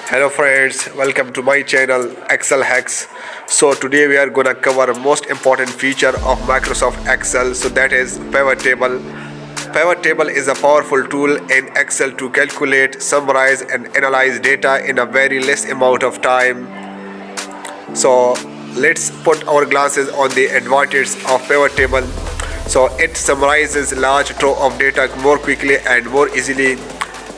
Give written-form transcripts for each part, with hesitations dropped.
Hello friends, welcome to my channel Excel Hacks. So today we are gonna cover most important feature of Microsoft Excel, so that is pivot table. Pivot table is a powerful tool in Excel to calculate, summarize and analyze data in a very less amount of time. So let's put our glasses on the advantages of pivot table. So it summarizes large trove of data more quickly and more easily.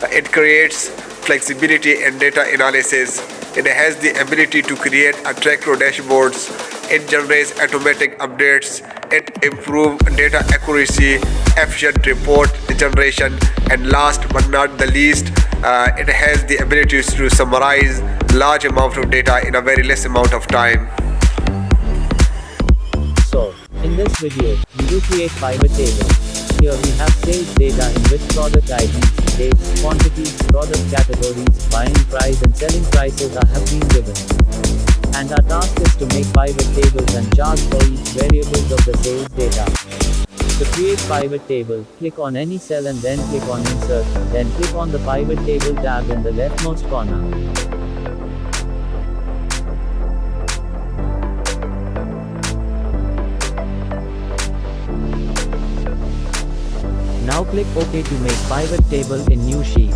It creates flexibility in data analysis. It has the ability to create attractive dashboards. It generates automatic updates. It improves data accuracy, efficient report generation, and last but not the least, it has the ability to summarize large amount of data in a very less amount of time. So, in this video, we will create pivot table. Here we have sales data in which product IDs, dates, quantities, product categories, buying price and selling prices have been given. And our task is to make pivot tables and charts for each variables of the sales data. To create pivot table, click on any cell and then click on Insert, then click on the Pivot Table tab in the leftmost corner. Now click OK to make pivot table in new sheet.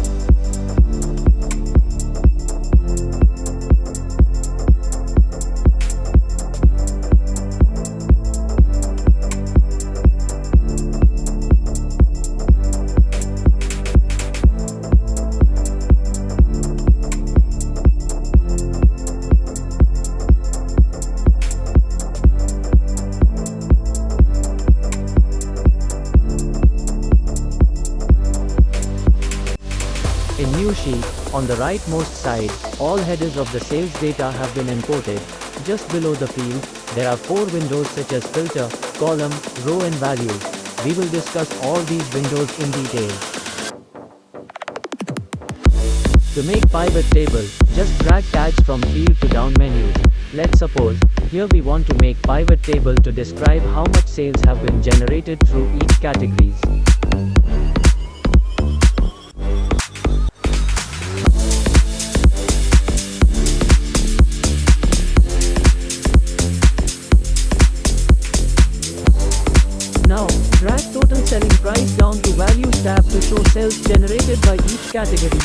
In new sheet, on the rightmost side, all headers of the sales data have been imported. Just below the field, there are 4 windows such as filter, column, row and values. We will discuss all these windows in detail. To make pivot table, just drag tags from field to down menus. Let's suppose, here we want to make pivot table to describe how much sales have been generated through each categories. Now, drag total selling price down to values tab to show sales generated by each category.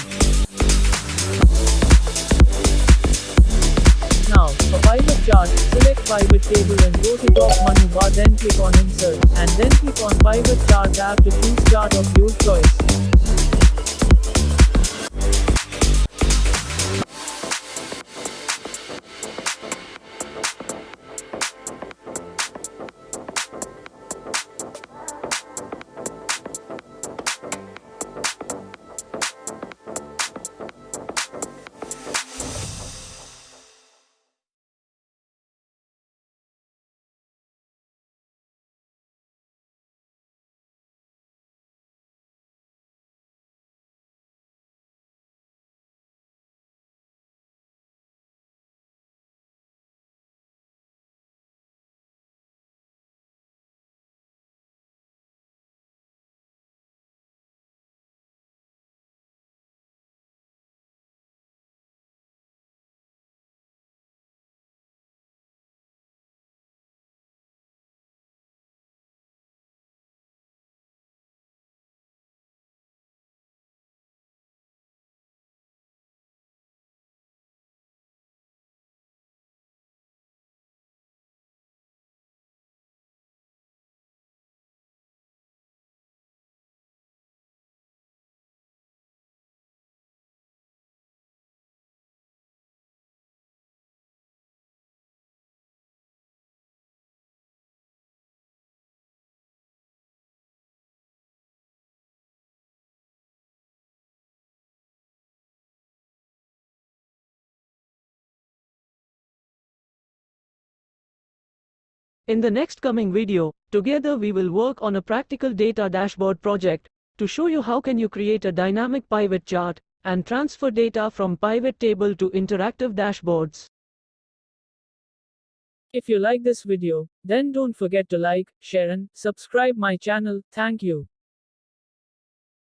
Now, for pivot chart, select pivot table and go to top menu bar, then click on Insert, and then click on Pivot Chart tab to choose chart of your choice. In the next coming video, together we will work on a practical data dashboard project to show you how can you create a dynamic pivot chart and transfer data from pivot table to interactive dashboards. If you like this video, then don't forget to like, share and subscribe my channel. Thank you.